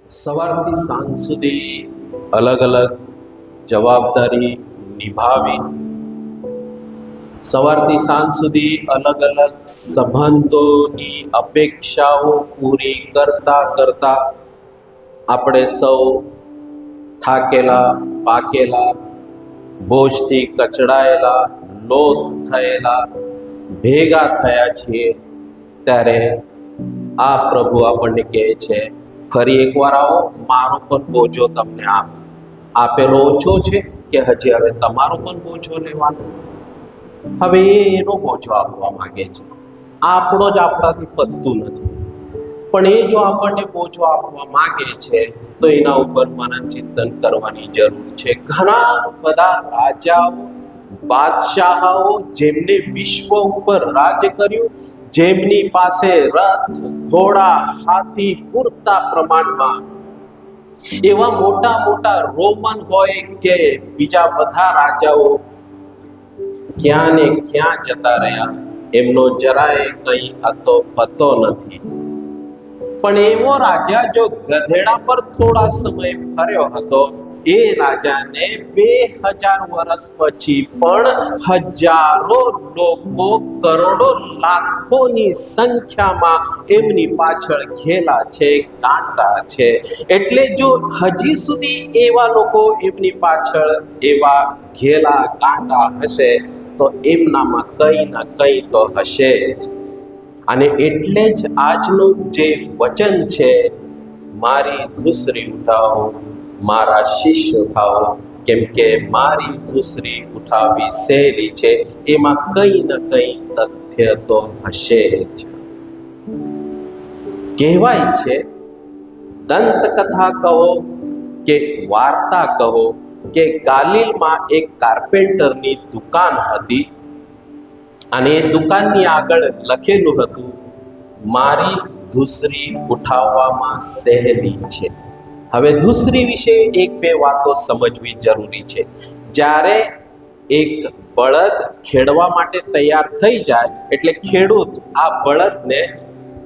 સવારથી સાંજ સુધી અલગ અલગ જવાબદારી નિભાવી, સવારથી સાંજ સુધી અલગ અલગ સંબંધોની અપેક્ષાઓ પૂરી કરતા કરતા આપણે સૌ થાકેલા, પાકેલા, બોજથી કચડાયેલા, લોથ થયેલા ભેગા થયા છીએ. ત્યારે આ પ્રભુ આપણને કહે છે, ફરી એકવાર આવો, મારો પણ બોજો તમને આપેલો ઓછો છે કે હજી હવે તમારો પણ બોજો લેવાનો? હવે એનો બોજો આપવા માંગે છે. આપણો જ આપણાથી પતતું નથી, પણ એ જો આપણને બોજો આપવા માંગે છે તો એના ઉપર મનન ચિંતન કરવાની જરૂર છે. ઘણા બધા રાજાઓ, બાદશાહો, જેમને વિશ્વ ઉપર રાજ કર્યું, જેમની પાસે રથ, ઘોડા, હાથી પૂરતા પ્રમાણમાં, એવા મોટા મોટા રોમન હોય કે બીજા બધા રાજાઓ ક્યાં ને ક્યાં જતા રહ્યા, એમનો જરાય કંઈ અતો પતો નથી. પણ એવો રાજા જો ગધેડા પર થોડા સમય ફર્યો હતો, એ રાજાને 2000 વર્ષ પછી પણ હજારો લોકો, કરોડો, લાખોની સંખ્યામાં એમની પાછળ ઘેલા છે, ગાંડા છે. એટલે જો હજી સુધી એવા લોકો એમની પાછળ એવા ઘેલા ગાંડા હશે તો એમનામાં કંઈ ના કંઈ તો હશે જ. અને એટલે જ આજનું જે વચન છે, મારી ધૂસરી ઉઠાવો, મારા શિષ્ય થાઓ, કેમ કે મારી ધૂસરી ઉઠાવવી સહેલી છે, એમાં કંઈ ને કંઈ તથ્ય તો હશે જ. કહેવાય છે, દંતકથા કહો કે વાર્તા કહો કે ગાલિલમાં એક કાર્પેન્ટરની દુકાન હતી અને એ દુકાનની આગળ લખેલું હતું, મારી ધૂસરી ઉઠાવવામાં સહેલી છે. હવે ધૂસરી વિશે એક બે વાતો સમજવી જરૂરી છે. જ્યારે એક બળદ ખેડવા માટે તૈયાર થઈ જાય એટલે ખેડૂત આ બળદને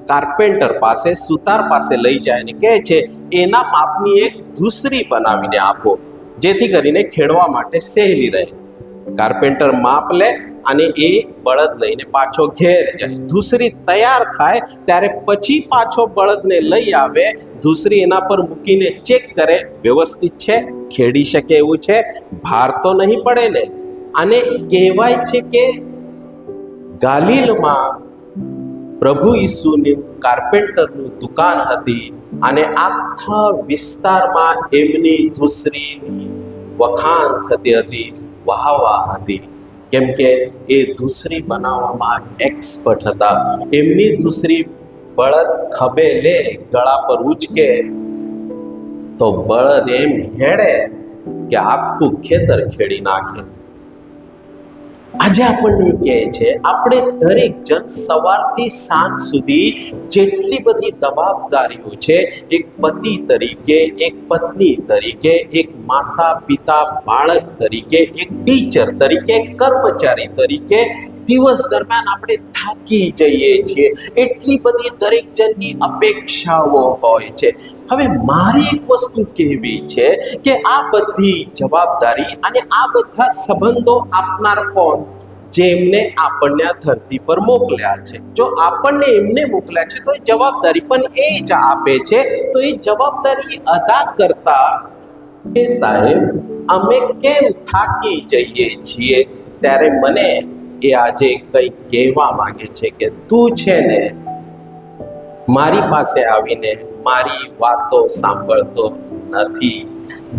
કાર્પેન્ટર પાસે, સુતાર પાસે લઈ જાય અને કહે છે, એના માપની એક ધૂસરી બનાવીને આપો, જેથી કરીને ખેડવા માટે સહેલી રહે. કાર્પેન્ટર માપ લે અને એ બળદ લઈને પાછો ઘેર જાય. ધૂસરી તૈયાર થાય ત્યારે પછી પાછો બળદને લઈ આવે, ધૂસરી એના પર મૂકીને ચેક કરે, વ્યવસ્થિત છે, ખેડી શકે એવું છે, ભાર તો નહીં પડે ને. અને કહેવાય છે કે ગાલિલમાં પ્રભુ ઈસુની કાર્પેન્ટરનું દુકાન હતી અને આખા વિસ્તારમાં એમની ધૂસરીની વખાણ થતી હતી, વાહવા હતી, કેમ કે એ ધૂસરી બનાવવામાં એક્સપર્ટ હતા. એમની ધૂસરી બળદ ખભે લે, ગળા પર ઉચકે તો બળદ એમ હેડે કે આખું ખેતર ખેડી નાખે. આજે આપણને કહે છે, આપણે દરેક જણ સવારથી સાંજ સુધી જેટલી બધી જવાબદારીઓ છે, એક પતિ તરીકે, એક પત્ની તરીકે, એક માતા, પિતા, બાળક તરીકે, એક ટીચર તરીકે, એક કર્મચારી તરીકે, દિવસ દરમિયાન આપણે થાકી જઈએ છીએ. એટલી બધી દરેક જણની અપેક્ષાઓ હોય છે. હવે મારી એક વસ્તુ કહેવી છે કે આ બધી જવાબદારી અને આ બધા સંબંધો આપનાર કોણ? જેમને આપણને આ ધરતી પર મોકલ્યા છે. જો આપણને એમને મોકલ્યા છે તો એ જવાબદારી પણ એ જ આપે છે. તો એ જવાબદારી અદા કરતા એ સાહેબ અમે કેમ થાકી જઈએ છીએ? ત્યારે મને એ આજે કંઈક કહેવા માંગે છે કે તું છે ને, મારી પાસે આવીને મારી વાતો સાંભળતો નથી.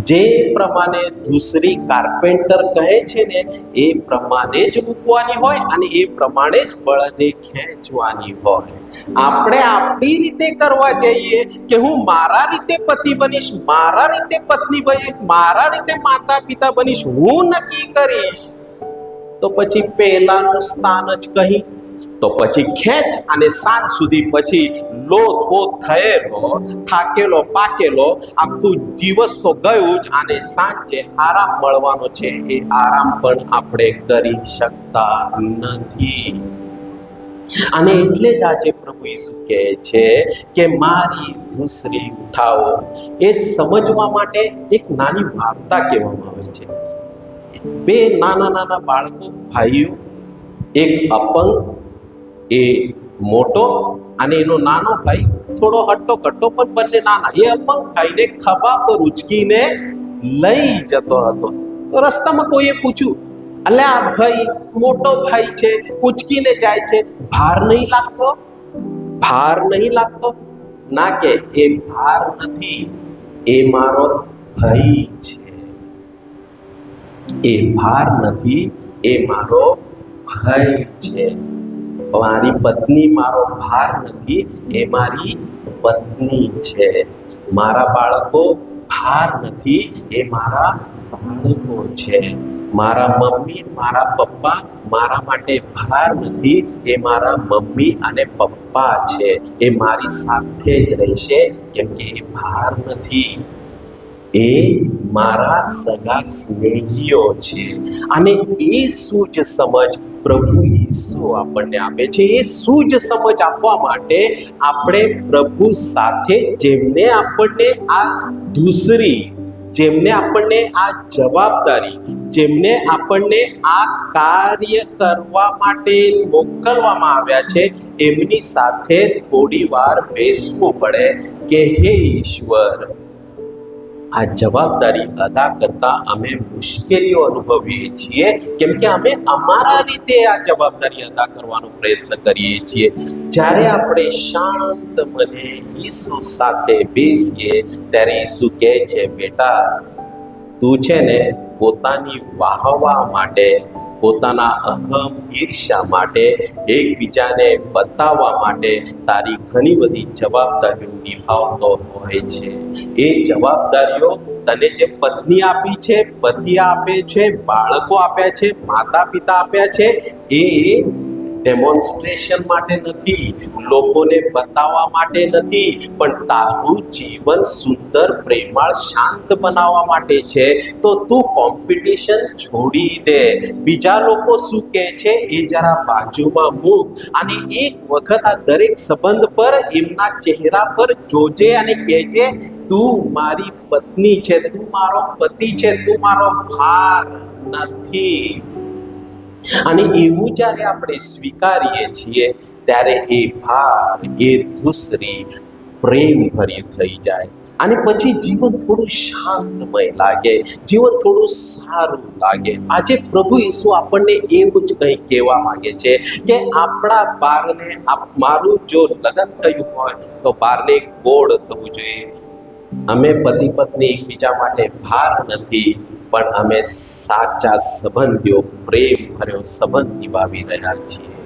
જે પ્રમાણે ધૂસરી કાર્પેન્ટર કહે છે ને, એ પ્રમાણે જ મૂકવાની હોય અને એ પ્રમાણે જ બળદે ખેંચવાની હોય. આપણે આપણી રીતે કરવા જઈએ કે હું મારા રીતે પતિ બનીશ, મારા રીતે પત્ની બનીશ, મારા રીતે માતા પિતા બનીશ, હું નક્કી કરીશ, તો પછી પહેલાનું સ્થાન જ કહી, તો પછી ખેંચ અને સાંજ સુધી પછી લોથવોથ થયેલો, થાકેલો, પાકેલો, આખું દિવસ તો ગયું જ અને સાંજે આરામ મળવાનો છે, એ આરામ પણ આપણે કરી શકતા નથી. અને એટલે જ આજે પ્રભુ ઈસુ કહે છે કે મારી ધૂસરી ઉઠાવો. એ સમજવા માટે એક નાની વાર્તા કહેવામાં આવે છે. બે નાના નાના બાળકો, ભાઈઓ, એક અપંગ, એ મોટો, અને એનો નાનો ભાઈ થોડો હટ્ટો કટ્ટો, પણ બંને નાના. એ અપંગ ભાઈને ખભા પર ઉચકીને લઈ જતો હતો. તો રસ્તામાં કોઈએ પૂછ્યું, અલે આ ભાઈ મોટો ભાઈ છે, ઉચકીને જાય છે, ભાર નહીં લાગતો? ભાર નહીં લાગતો? ના, કે એ ભાર નથી, એ મારો ભાઈ છે. એ ભાર નથી, એ મારો ભાઈ છે. મારી પત્ની મારો ભાર નથી, એ મારી પત્ની છે. મારા બાળકો ભાર નથી, એ મારા બાળકો છે. મારા મમ્મી, મારા પપ્પા મારા માટે ભાર નથી, એ મારા મમ્મી અને પપ્પા છે. એ મારી સાથે જ રહેશે, કેમ કે એ ભાર નથી, એ મારા સગા સ્નેહીઓ છે. અને એ સૂઝ સમજ પ્રભુ ઈસુ આપણને આપે છે. એ સૂઝ સમજ આપવા માટે આપણે પ્રભુ સાથે, જેમને આપણને આ ધૂસરી, જેમને આપણને આ જવાબદારી, જેમને આપણને આ કાર્ય કરવા માટે મોકલવામાં આવ્યા છે, એમની સાથે થોડી વાર બેસવું પડે કે હે ઈશ્વર, આ જવાબદારી અદા કરતા અમે મુશ્કેલીઓ અનુભવીએ છીએ, કેમ કે અમે અમારા રીતે આ જવાબદારી અદા કરવાનો પ્રયત્ન કરીએ છીએ. જ્યારે આપણે શાંત મને ઈસુ સાથે બેસીએ, ત્યારે ઈસુ કહે છે, બેટા, તું છે ને પોતાની વાહવા માટે, પોતાના અહમ ઈર્ષ્યા માટે, એકબીજાને બતાવવા માટે તારી ઘણી બધી જવાબદારીઓ નિભાવતો હોય છે. એ જવાબદારીઓ તને જે પત્ની આપી છે, પતિ આપે છે, બાળકો આપ્યા છે, માતા પિતા આપ્યા છે, એ ડેમોન્સ્ટ્રેશન માટે નથી, લોકોને બતાવવા માટે નથી, પણ તારું જીવન સુંદર, પ્રેમાળ, શાંત બનાવવા માટે છે. તો તું કોમ્પિટિશન છોડી દે. બીજા લોકો શું કહે છે એ જરા બાજુમાં મૂક, અને એક વખત આ દરેક સંબંધ પર, એમના ચહેરા પર જોજે અને કહેજે, તું મારી પત્ની છે, તું મારો પતિ છે, તું મારો ભાર નથી. અને એવું જ્યારે આપણે સ્વીકારીએ છીએ, ત્યારે એ ભાર, એ ધૂસરી પ્રેમ ભરી થઈ જાય. અને પછી જીવન થોડું શાંતમય લાગે, જીવન થોડું સારું લાગે. આજે પ્રભુ ઈસુ આપણને એવું જ કંઈ કહેવા માંગે છે કે આપણા બારને, મારું જો લગ્ન થયું હોય તો બારને ગોળ થવું જોઈએ. અમે પતિ પત્ની એકબીજા માટે ભાર નથી, પણ અમે સાચા સંબંધીઓ, પ્રેમ ભર્યો સંબંધ નિભાવી રહ્યા છીએ.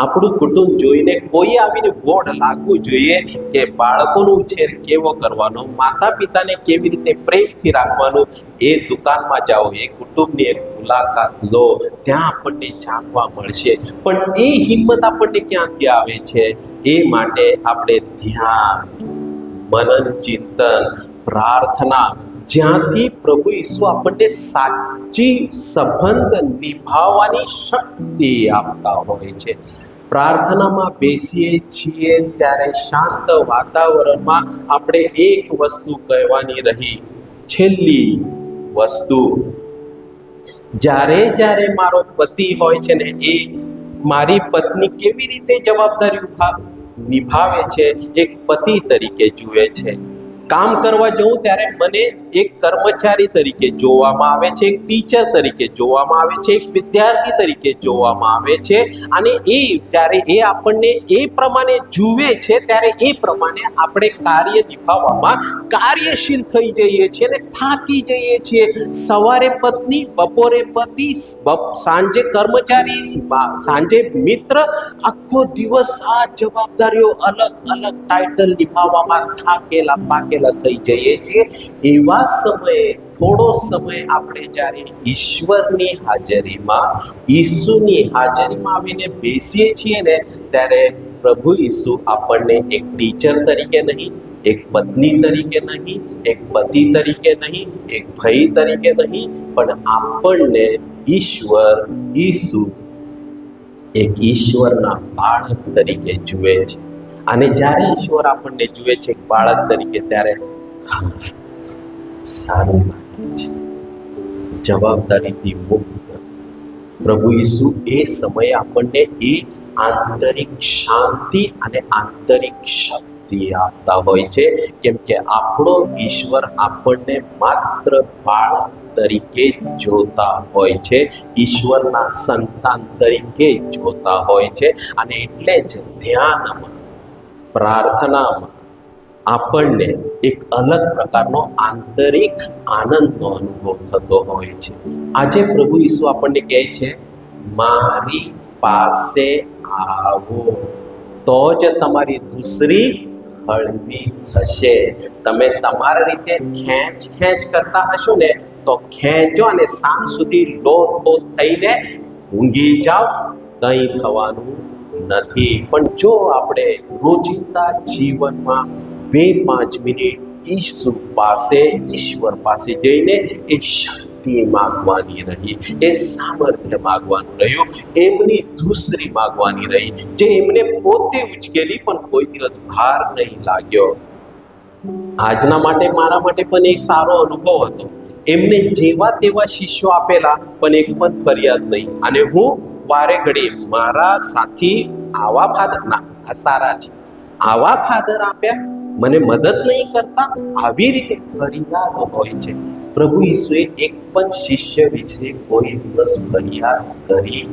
આપણું કુટુંબ જોઈને કોઈ આવીને બોર્ડ લાગવું જોઈએ કે બાળકોનો ઉછેર કેવો કરવાનો, માતા પિતાને કેવી રીતે પ્રેમથી રાખવાનું. એ દુકાનમાં જાઓ, એ કુટુંબની એક મુલાકાત લો, ત્યાં આપણને જાણવા મળશે. પણ એ હિંમત આપણને ક્યાંથી આવે છે? એ માટે આપણે ધ્યાન, મનન, ચિંતન, પ્રાર્થના, જ્યાંથી પ્રભુ ઈસુ આપણને સાચી સંબંધ નિભાવવાની શક્તિ આપતા હોય છે. પ્રાર્થનામાં બેસીએ છીએ ત્યારે શાંત વાતાવરણમાં આપણે એક વસ્તુ કહેવાની રહી, છેલ્લી વસ્તુ. જ્યારે મારો પતિ હોય છે ને, એ મારી પત્ની કેવી રીતે જવાબદારી નિભાવે છે, એક પતિ તરીકે જુએ છે. કામ કરવા જઉં ત્યારે મને એક કર્મચારી તરીકે જોવામાં આવે છે, એક ટીચર તરીકે જોવામાં આવે છે, એક વિદ્યાર્થી તરીકે જોવામાં આવે છે. અને એ જ્યારે એ આપણને એ પ્રમાણે જુએ છે, ત્યારે એ પ્રમાણે આપણે કાર્ય નિભાવવામાં કાર્યશીલ થઈ જઈએ છીએ અને થાકી જઈએ છીએ. સવારે પત્ની, બપોરે પતિ, સાંજે કર્મચારી, સાંજે મિત્ર, આખો દિવસ આ જવાબદારીઓ અલગ અલગ ટાઇટલ નિભાવવામાં થાકેલા પાકેલા થઈ જઈએ છીએ. એવા સમયે થોડો સમય આપણે જ્યારે ઈશ્વરની હાજરીમાં, ઈસુની હાજરીમાં આવીને બેસીએ છીએ ને, ત્યારે પ્રભુ ઈસુ આપણને એક ટીચર તરીકે નહીં, એક પત્ની તરીકે નહીં, એક પતિ તરીકે નહીં, એક ભાઈ તરીકે નહીં, પણ આપણને ઈશ્વર ઈસુ એક ઈશ્વરના બાળક તરીકે જુએ છે. અને જ્યારે ઈશ્વર આપણને જુએ છે એક બાળક તરીકે, ત્યારે સારું લાગે છે. જવાબદારીથી મુક્ત પ્રભુ ઈસુ એ સમયે આપણને એ આંતરિક શાંતિ અને આંતરિક શક્તિ આપતા હોય છે, કેમ કે આપણો ઈશ્વર આપણને માત્ર બાળક તરીકે જોતા હોય છે, ઈશ્વરના સંતાન તરીકે જોતા હોય છે. અને એટલે જ ધ્યાનમાં, પ્રાર્થનામાં આપણને એક અલગ પ્રકારનો આંતરિક આનંદનો અનુભવ થતો હોય છે. આજે પ્રભુ ઈસુ આપણને કહે છે, મારી પાસે આવો તો જ તમારી ધૂસરી હળવી થશે. તમે તમારી રીતે ખેંચ કરતા હશો ને, તો ખેંચો અને સાંજ સુધી લોથપોથ થઈને ઊંઘી જાઓ, કંઈ થવાનું નથી. પણ જો આપણે રોજિંદા જીવનમાં 2-5 મિનિટ ઈસુ પાસે, ઈશ્વર પાસે જઈને એ શક્તિ માગવાની રહી, એ સામર્થ્ય માગવાનું રહ્યું, એમની ધૂસરી માગવાની રહી, જે એમને પોતે ઉચકેલી પણ કોઈ દિવસ ભાર નહીં લાગ્યો. આજના માટે, મારા માટે પણ એક સારો અનુભવ હતો. એમને જેવા તેવા શિષ્યો આપેલા, પણ એક પણ ફરિયાદ નહીં. અને હું વારે ઘડી મારા સાથી આવા ફાધર, ના આ સારા છે, આવા ફાધર આપ્યા, મને મદદ નહીં કરતા, આવી રીતે ફરિયાદ હોય છે. પ્રભુ ઈસુએ એક પણ શિષ્ય વિશે કોઈ દિવસ ફરિયાદ કરી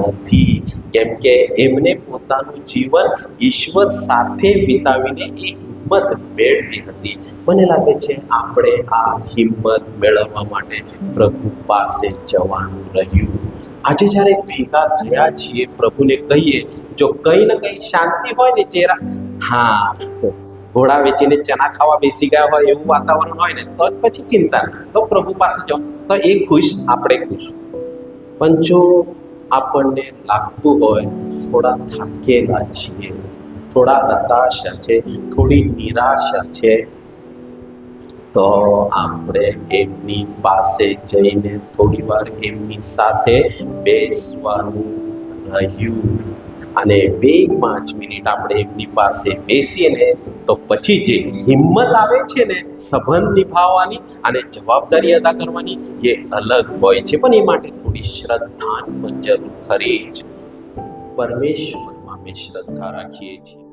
નથી, કેમ કે એમને પોતાનું જીવન ઈશ્વર સાથે વિતાવીને એ હિંમત મેળવી હતી. મને લાગે છે આપણે આ હિંમત મેળવવા માટે પ્રભુ પાસે જવાનું રહ્યું. આજે જ્યારે ભેગા થયા છીએ, પ્રભુને કહીએ, જો કંઈ ને કંઈ શાંતિ હોય ને ચહેરા, હા, ઘોડા વેચીને ચના ખાવા બેસી ગયા હોય એવું વાતાવરણ હોય ને, તો પછી ચિંતા નહીં, તો પ્રભુ પાસે જાઓ, તો એ ખુશ, આપણે ખુશ. પણ જો આપણને લાગતું હોય થોડા થાકેલા છીએ, થોડા હતાશા છે, થોડી નિરાશા છે, તો આપણે એમની પાસે જઈને થોડી વાર એમની સાથે બેસવાનું રહ્યું. અને 2-5 મિનિટ આપણે એમની પાસે બેસીએ ને, તો પછી જે હિંમત આવે છે ને સંબંધ નિભાવવાની અને જવાબદારી અદા કરવાની, એ અલગ હોય છે. પણ એ માટે થોડી શ્રદ્ધાની પણ જરૂર ખરી જ. પરમેશ્વરમાં અમે શ્રદ્ધા રાખીએ છીએ.